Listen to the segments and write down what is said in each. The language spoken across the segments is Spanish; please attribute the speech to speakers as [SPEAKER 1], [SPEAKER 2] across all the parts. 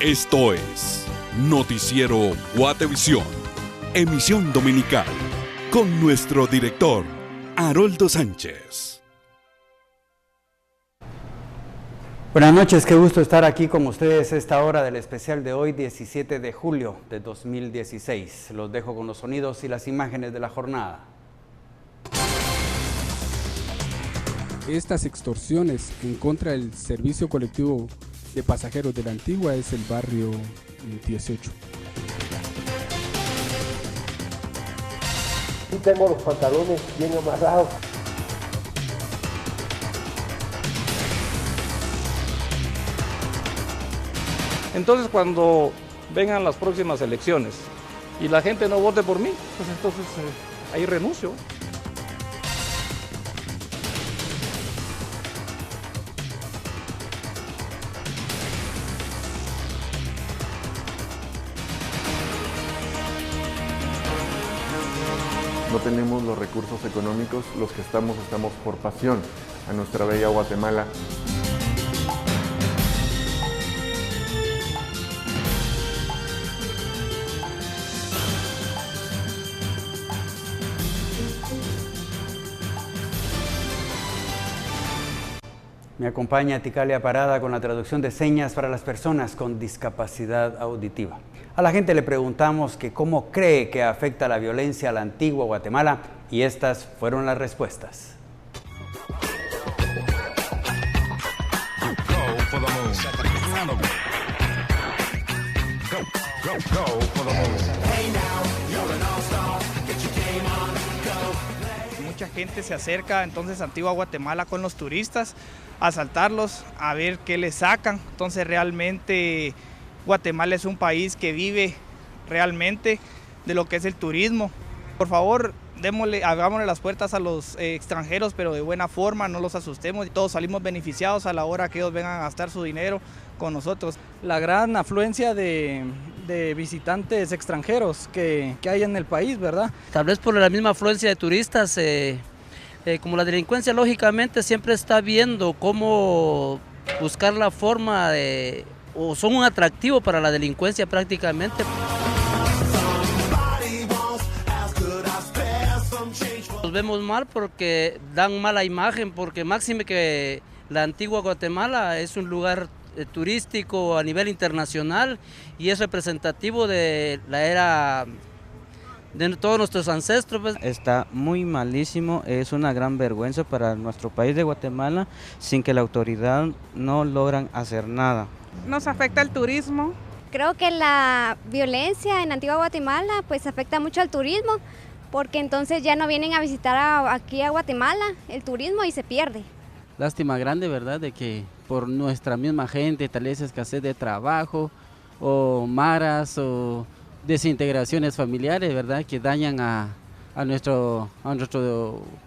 [SPEAKER 1] Esto es Noticiero Guatevisión, emisión dominical, con nuestro director, Haroldo Sánchez.
[SPEAKER 2] Buenas noches, qué gusto estar aquí con ustedes a esta hora del especial de hoy, 17 de julio de 2016. Los dejo con los sonidos y las imágenes de la jornada.
[SPEAKER 3] Estas extorsiones en contra del servicio colectivo de pasajeros de la Antigua es el barrio 18.
[SPEAKER 4] Y tengo los pantalones bien amarrados.
[SPEAKER 5] Entonces, cuando vengan las próximas elecciones y la gente no vote por mí, pues entonces ahí renuncio.
[SPEAKER 6] No tenemos los recursos económicos, los que estamos por pasión a nuestra bella Guatemala.
[SPEAKER 2] Me acompaña Ticalia Parada con la traducción de señas para las personas con discapacidad auditiva. A la gente le preguntamos que cómo cree que afecta la violencia a la Antigua Guatemala y estas fueron las respuestas.
[SPEAKER 7] Mucha gente se acerca entonces a Antigua Guatemala con los turistas a asaltarlos, a ver qué les sacan. Entonces realmente Guatemala es un país que vive realmente de lo que es el turismo. Por favor, abrámosle las puertas a los extranjeros, pero de buena forma, no los asustemos. Todos salimos beneficiados a la hora que ellos vengan a gastar su dinero con nosotros.
[SPEAKER 8] La gran afluencia de visitantes extranjeros que hay en el país, ¿verdad?
[SPEAKER 9] Tal vez por la misma afluencia de turistas, como la delincuencia lógicamente siempre está viendo cómo buscar la forma de, o son un atractivo para la delincuencia prácticamente. Nos vemos mal porque dan mala imagen, porque máxime que la Antigua Guatemala es un lugar turístico a nivel internacional y es representativo de la era de todos nuestros ancestros. Pues.
[SPEAKER 10] Está muy malísimo, es una gran vergüenza para nuestro país de Guatemala, sin que la autoridad no logran hacer nada.
[SPEAKER 11] Nos afecta el turismo.
[SPEAKER 12] Creo que la violencia en Antigua Guatemala pues afecta mucho al turismo, porque entonces ya no vienen a visitar aquí a Guatemala el turismo y se pierde.
[SPEAKER 8] Lástima grande, ¿verdad?, de que por nuestra misma gente, tal vez escasez de trabajo o maras o desintegraciones familiares, ¿verdad?, que dañan a nuestro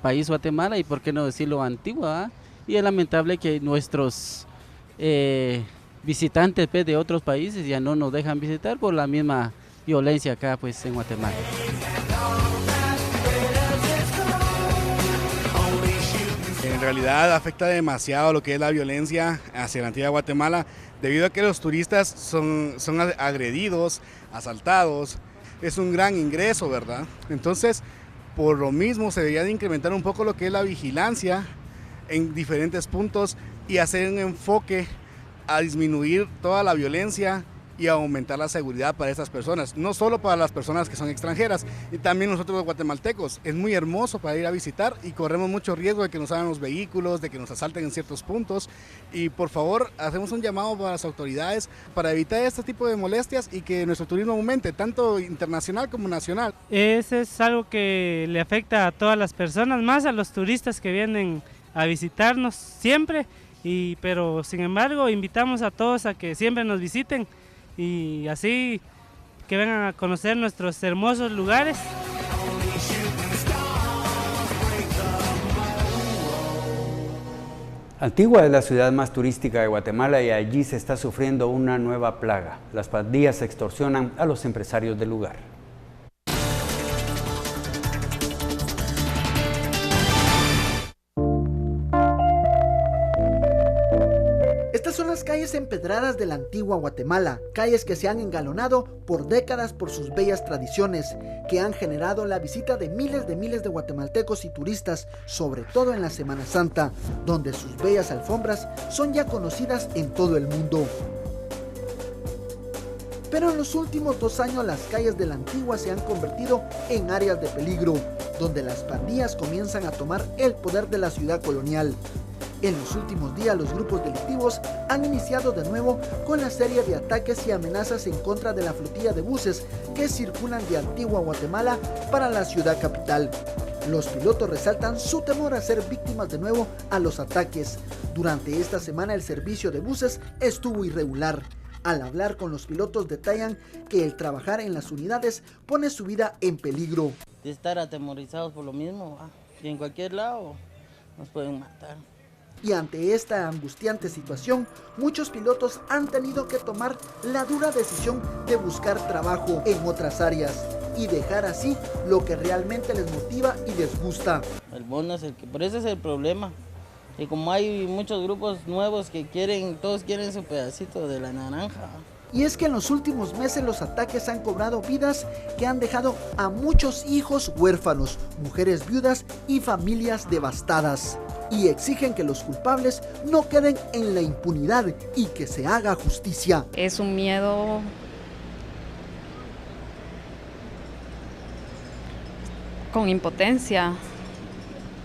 [SPEAKER 8] país Guatemala y por qué no decirlo Antigua, ¿eh? Y es lamentable que nuestros visitantes pues, de otros países ya no nos dejan visitar por la misma violencia acá pues en Guatemala.
[SPEAKER 13] En realidad afecta demasiado lo que es la violencia hacia la Antigua Guatemala, debido a que los turistas son agredidos, asaltados, es un gran ingreso, ¿verdad? Entonces, por lo mismo se debería de incrementar un poco lo que es la vigilancia en diferentes puntos y hacer un enfoque a disminuir toda la violencia y aumentar la seguridad para estas personas, no solo para las personas que son extranjeras, y también nosotros los guatemaltecos. Es muy hermoso para ir a visitar y corremos mucho riesgo de que nos hagan los vehículos, de que nos asalten en ciertos puntos, y por favor hacemos un llamado para las autoridades para evitar este tipo de molestias y que nuestro turismo aumente, tanto internacional como nacional.
[SPEAKER 14] Ese es algo que le afecta a todas las personas, más a los turistas que vienen a visitarnos siempre, pero sin embargo invitamos a todos a que siempre nos visiten y así que vengan a conocer nuestros hermosos lugares.
[SPEAKER 2] Antigua es la ciudad más turística de Guatemala y allí se está sufriendo una nueva plaga. Las pandillas extorsionan a los empresarios del lugar.
[SPEAKER 15] Estas son las calles empedradas de la antigua Guatemala, calles que se han engalonado por décadas por sus bellas tradiciones, que han generado la visita de miles de guatemaltecos y turistas, sobre todo en la Semana Santa, donde sus bellas alfombras son ya conocidas en todo el mundo. Pero en los últimos 2 años las calles de la antigua se han convertido en áreas de peligro, donde las pandillas comienzan a tomar el poder de la ciudad colonial. En los últimos días los grupos delictivos han iniciado de nuevo con la serie de ataques y amenazas en contra de la flotilla de buses que circulan de Antigua Guatemala para la ciudad capital. Los pilotos resaltan su temor a ser víctimas de nuevo a los ataques. Durante esta semana el servicio de buses estuvo irregular. Al hablar con los pilotos detallan que el trabajar en las unidades pone su vida en peligro.
[SPEAKER 16] De estar atemorizados por lo mismo, y en cualquier lado nos pueden matar.
[SPEAKER 15] Y ante esta angustiante situación, muchos pilotos han tenido que tomar la dura decisión de buscar trabajo en otras áreas y dejar así lo que realmente les motiva y les gusta.
[SPEAKER 16] El bono es por eso es el problema. Y como hay muchos grupos nuevos que todos quieren su pedacito de la naranja.
[SPEAKER 15] Y es que en los últimos meses los ataques han cobrado vidas que han dejado a muchos hijos huérfanos, mujeres viudas y familias devastadas. Y exigen que los culpables no queden en la impunidad y que se haga justicia.
[SPEAKER 11] Es un miedo con impotencia,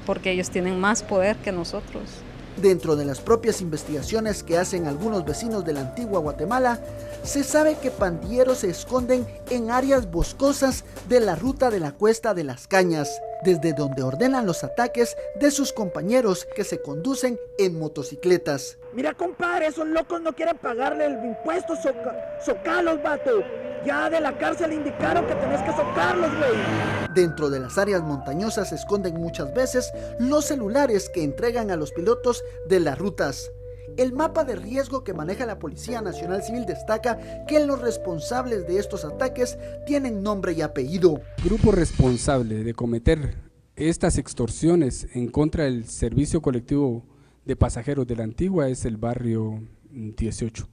[SPEAKER 11] porque ellos tienen más poder que nosotros.
[SPEAKER 15] Dentro de las propias investigaciones que hacen algunos vecinos de la antigua Guatemala, se sabe que pandilleros se esconden en áreas boscosas de la ruta de la Cuesta de las Cañas, desde donde ordenan los ataques de sus compañeros que se conducen en motocicletas.
[SPEAKER 17] Mira, compadre, esos locos no quieren pagarle el impuesto, socalos, vato. Ya de la cárcel indicaron que tenés que socarlos, güey.
[SPEAKER 15] Dentro de las áreas montañosas se esconden muchas veces los celulares que entregan a los pilotos de las rutas. El mapa de riesgo que maneja la Policía Nacional Civil destaca que los responsables de estos ataques tienen nombre y apellido.
[SPEAKER 3] Grupo responsable de cometer estas extorsiones en contra del servicio colectivo de pasajeros de la antigua es el barrio 18.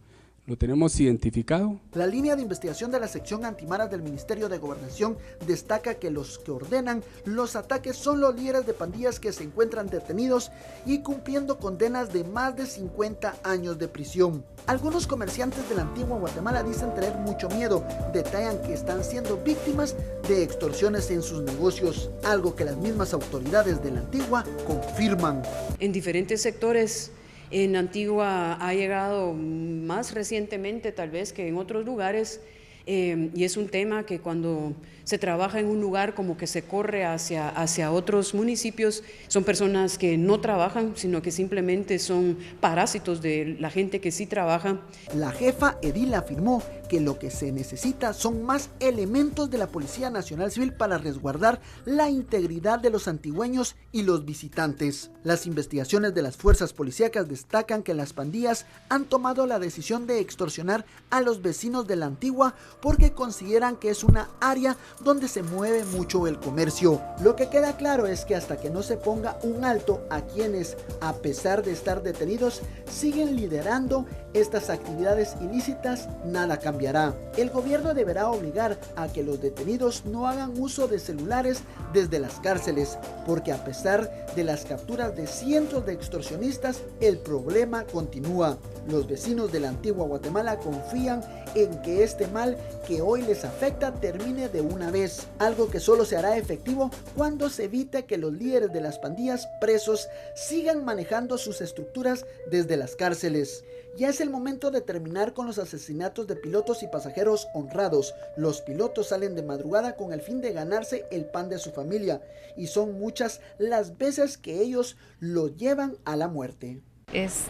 [SPEAKER 3] Lo tenemos identificado.
[SPEAKER 15] La línea de investigación de la sección antimaras del Ministerio de Gobernación destaca que los que ordenan los ataques son los líderes de pandillas que se encuentran detenidos y cumpliendo condenas de más de 50 años de prisión. Algunos comerciantes de la antigua Guatemala dicen tener mucho miedo, detallan que están siendo víctimas de extorsiones en sus negocios, algo que las mismas autoridades de la antigua confirman.
[SPEAKER 18] En diferentes sectores en Antigua ha llegado más recientemente tal vez que en otros lugares, y es un tema que cuando se trabaja en un lugar como que se corre hacia otros municipios, son personas que no trabajan, sino que simplemente son parásitos de la gente que sí trabaja.
[SPEAKER 15] La jefa edil afirmó que lo que se necesita son más elementos de la Policía Nacional Civil para resguardar la integridad de los antigüeños y los visitantes. Las investigaciones de las fuerzas policíacas destacan que las pandillas han tomado la decisión de extorsionar a los vecinos de la antigua porque consideran que es una área donde se mueve mucho el comercio. Lo que queda claro es que hasta que no se ponga un alto a quienes, a pesar de estar detenidos, siguen liderando estas actividades ilícitas, nada cambiará. El gobierno deberá obligar a que los detenidos no hagan uso de celulares desde las cárceles, porque a pesar de las capturas de cientos de extorsionistas, el problema continúa. Los vecinos de la antigua Guatemala confían en que este mal que hoy les afecta termine de una vez, algo que solo se hará efectivo cuando se evite que los líderes de las pandillas presos sigan manejando sus estructuras desde las cárceles. Ya es el momento de terminar con los asesinatos de pilotos y pasajeros honrados. Los pilotos salen de madrugada con el fin de ganarse el pan de su familia, y son muchas las veces que ellos lo llevan a la muerte.
[SPEAKER 11] Es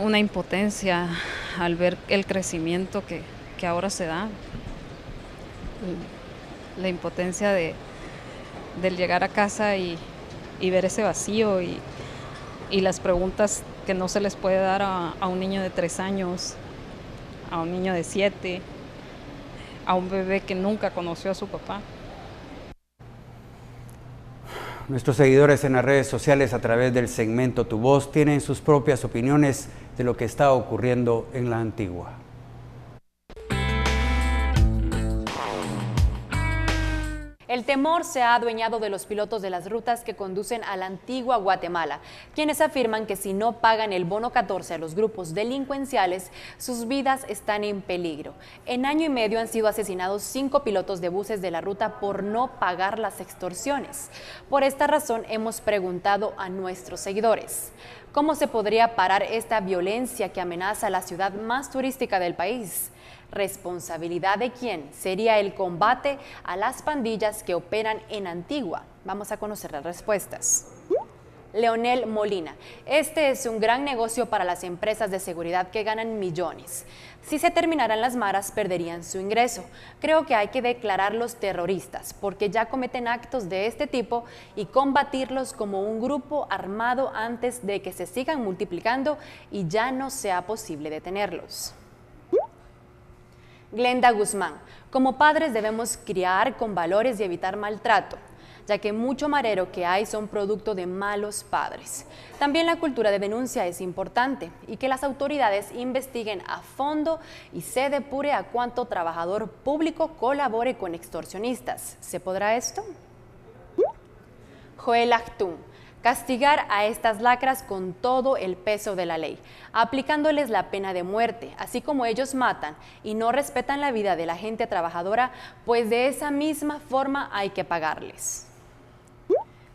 [SPEAKER 11] una impotencia al ver el crecimiento que ahora se da, la impotencia del llegar a casa y ver ese vacío y las preguntas que no se les puede dar a un niño de 3 años, a un niño de 7, a un bebé que nunca conoció a su papá.
[SPEAKER 2] Nuestros seguidores en las redes sociales a través del segmento Tu Voz tienen sus propias opiniones de lo que está ocurriendo en la Antigua.
[SPEAKER 19] El temor se ha adueñado de los pilotos de las rutas que conducen a la Antigua Guatemala, quienes afirman que si no pagan el bono 14 a los grupos delincuenciales, sus vidas están en peligro. En año y medio han sido asesinados 5 pilotos de buses de la ruta por no pagar las extorsiones. Por esta razón hemos preguntado a nuestros seguidores, ¿cómo se podría parar esta violencia que amenaza la ciudad más turística del país? ¿Responsabilidad de quién sería el combate a las pandillas que operan en Antigua? Vamos a conocer las respuestas. Leonel Molina: este es un gran negocio para las empresas de seguridad que ganan millones. Si se terminaran las maras, perderían su ingreso. Creo que hay que declararlos terroristas porque ya cometen actos de este tipo y combatirlos como un grupo armado antes de que se sigan multiplicando y ya no sea posible detenerlos. Glenda Guzmán: como padres debemos criar con valores y evitar maltrato, ya que mucho marero que hay son producto de malos padres. También la cultura de denuncia es importante y que las autoridades investiguen a fondo y se depure a cuánto trabajador público colabore con extorsionistas. ¿Se podrá esto? Joel Achtung: castigar a estas lacras con todo el peso de la ley, aplicándoles la pena de muerte, así como ellos matan y no respetan la vida de la gente trabajadora, pues de esa misma forma hay que pagarles.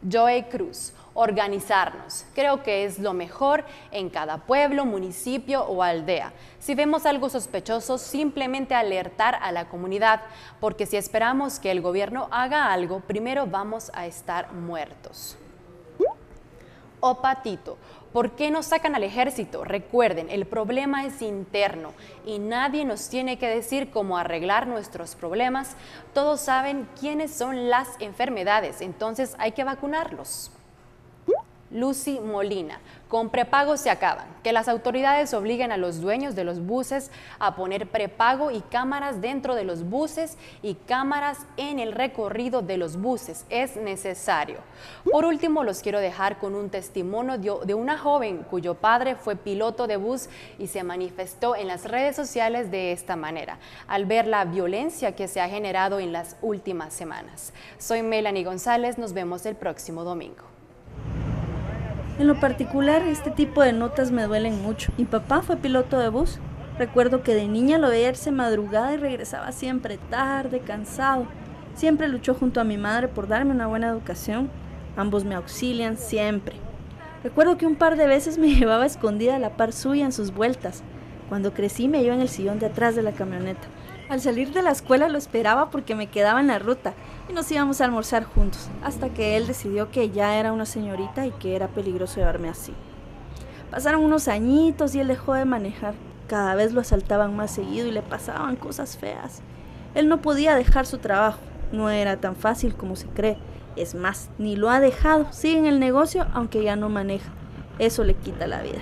[SPEAKER 19] Joey Cruz: organizarnos. Creo que es lo mejor en cada pueblo, municipio o aldea. Si vemos algo sospechoso, simplemente alertar a la comunidad, porque si esperamos que el gobierno haga algo, primero vamos a estar muertos. Opatito: ¿por qué nos sacan al ejército? Recuerden, el problema es interno y nadie nos tiene que decir cómo arreglar nuestros problemas. Todos saben quiénes son las enfermedades, entonces hay que vacunarlos. Lucy Molina: con prepago se acaban. Que las autoridades obliguen a los dueños de los buses a poner prepago y cámaras dentro de los buses y cámaras en el recorrido de los buses. Es necesario. Por último, los quiero dejar con un testimonio de una joven cuyo padre fue piloto de bus y se manifestó en las redes sociales de esta manera, al ver la violencia que se ha generado en las últimas semanas. Soy Melanie González, nos vemos el próximo domingo.
[SPEAKER 20] En lo particular, este tipo de notas me duelen mucho. Mi papá fue piloto de bus. Recuerdo que de niña lo veía irse madrugada y regresaba siempre tarde, cansado. Siempre luchó junto a mi madre por darme una buena educación. Ambos me auxilian siempre. Recuerdo que un par de veces me llevaba escondida a la par suya en sus vueltas. Cuando crecí me iba en el sillón de atrás de la camioneta. Al salir de la escuela lo esperaba porque me quedaba en la ruta y nos íbamos a almorzar juntos, hasta que él decidió que ya era una señorita y que era peligroso llevarme así. Pasaron unos añitos y él dejó de manejar. Cada vez lo asaltaban más seguido y le pasaban cosas feas. Él no podía dejar su trabajo, no era tan fácil como se cree. Es más, ni lo ha dejado, sigue en el negocio aunque ya no maneja. Eso le quita la vida.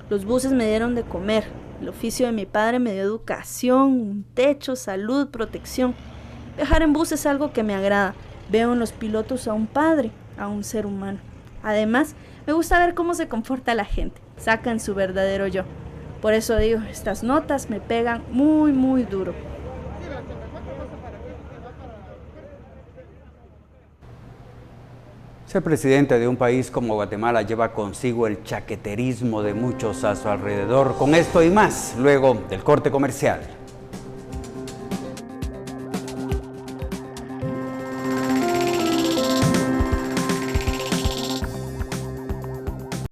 [SPEAKER 20] Los buses me dieron de comer. El oficio de mi padre me dio educación, un techo, salud, protección. Viajar en bus es algo que me agrada. Veo en los pilotos a un padre, a un ser humano. Además, me gusta ver cómo se comporta la gente. Sacan su verdadero yo. Por eso digo, estas notas me pegan muy, muy duro.
[SPEAKER 2] Ser presidente de un país como Guatemala lleva consigo el chaqueterismo de muchos a su alrededor. Con esto y más, luego del corte comercial.